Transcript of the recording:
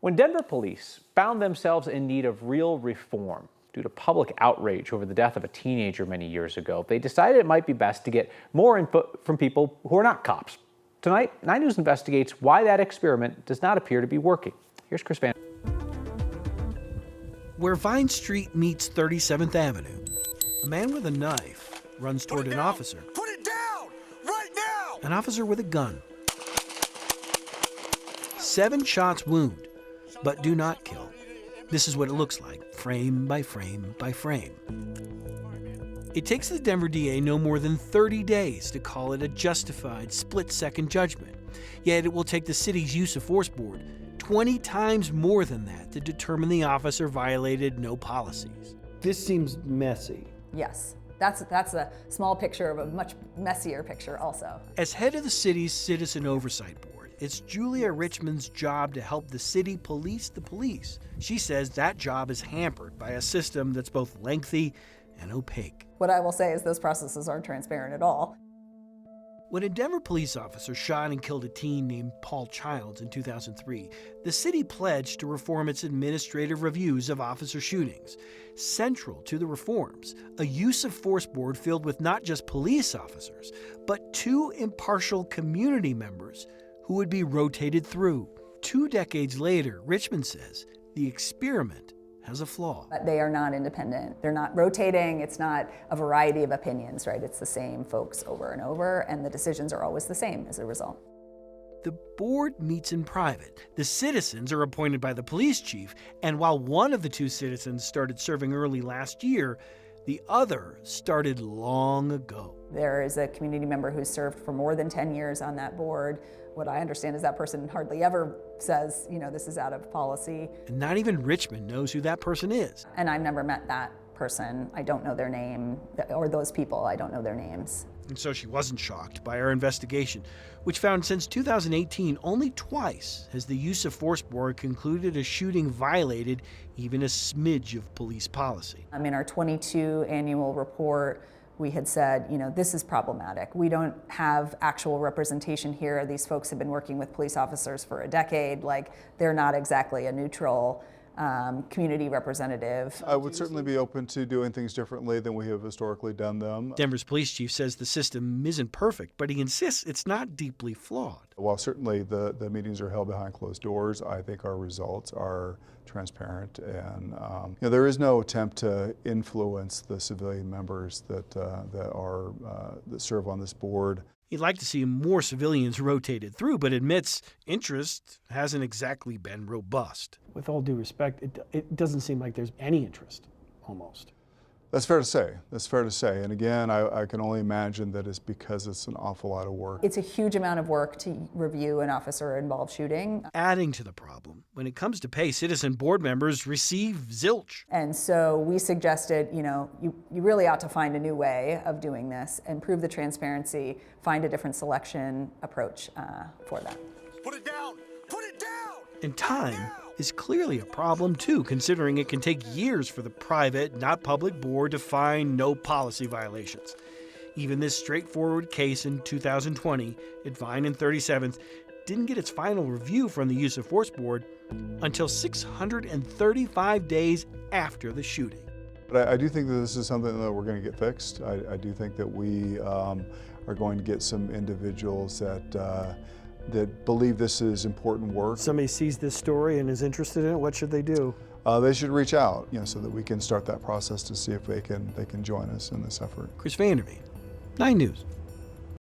When Denver police found themselves in need of real reform due to public outrage over the death of a teenager many years ago, they decided it might be best to get more input from people who are not cops. Tonight, 9 News investigates why that experiment does not appear to be working. Here's Chris Van. Where Vine Street meets 37th Avenue, a man with a knife runs toward an officer. Put it down! Right now! An officer with a gun. 7 shots wound, but do not kill. This is what it looks like, frame by frame by frame. It takes the Denver DA no more than 30 days to call it a justified split-second judgment. Yet it will take the city's use of force board 20 times more than that to determine the officer violated no policies. This seems messy. Yes, that's a small picture of a much messier picture also. As head of the city's Citizen Oversight Board, it's Julia Richmond's job to help the city police the police. She says that job is hampered by a system that's both lengthy and opaque. What I will say is those processes aren't transparent at all. When a Denver police officer shot and killed a teen named Paul Childs in 2003, the city pledged to reform its administrative reviews of officer shootings. Central to the reforms, a use of force board filled with not just police officers, but 2 impartial community members who would be rotated through. 2 decades later, Richmond says the experiment has a flaw. They are not independent. They're not rotating. It's not a variety of opinions, right? It's the same folks over and over, and the decisions are always the same as a result. The board meets in private. The citizens are appointed by the police chief, and while one of the 2 citizens started serving early last year, the other started long ago. There is a community member who served for more than 10 years on that board. What I understand is that person hardly ever says, this is out of policy. And not even Richmond knows who that person is. And I've never met that person. I don't know their name, or those people, I don't know their names. And so she wasn't shocked by our investigation, which found since 2018, only twice has the use of force board concluded a shooting violated even a smidge of police policy. In our 22 annual report, we had said, this is problematic. We don't have actual representation here. These folks have been working with police officers for a decade. They're not exactly a neutral community representative. I would certainly be open to doing things differently than we have historically done them. Denver's police chief says the system isn't perfect, but he insists it's not deeply flawed. While certainly the meetings are held behind closed doors, I think our results are transparent, and there is no attempt to influence the civilian members that serve on this board. He'd like to see more civilians rotated through, but admits interest hasn't exactly been robust. With all due respect, it doesn't seem like there's any interest, almost. That's fair to say. That's fair to say. And again, I can only imagine that it's because it's an awful lot of work. It's a huge amount of work to review an officer-involved shooting. Adding to the problem, when it comes to pay, citizen board members receive zilch. And so we suggested, you really ought to find a new way of doing this, improve the transparency, find a different selection approach for that. Put it down! Put it down! And time is clearly a problem too, considering it can take years for the private, not public board to find no policy violations. Even this straightforward case in 2020 at Vine and 37th didn't get its final review from the use of force board until 635 days after the shooting. But I do think that this is something that we're going to get fixed. I do think that we are going to get some individuals that believe this is important work. Somebody sees this story and is interested in it, what should they do? They should reach out, so that we can start that process to see if they can join us in this effort. Chris Van, 9 News.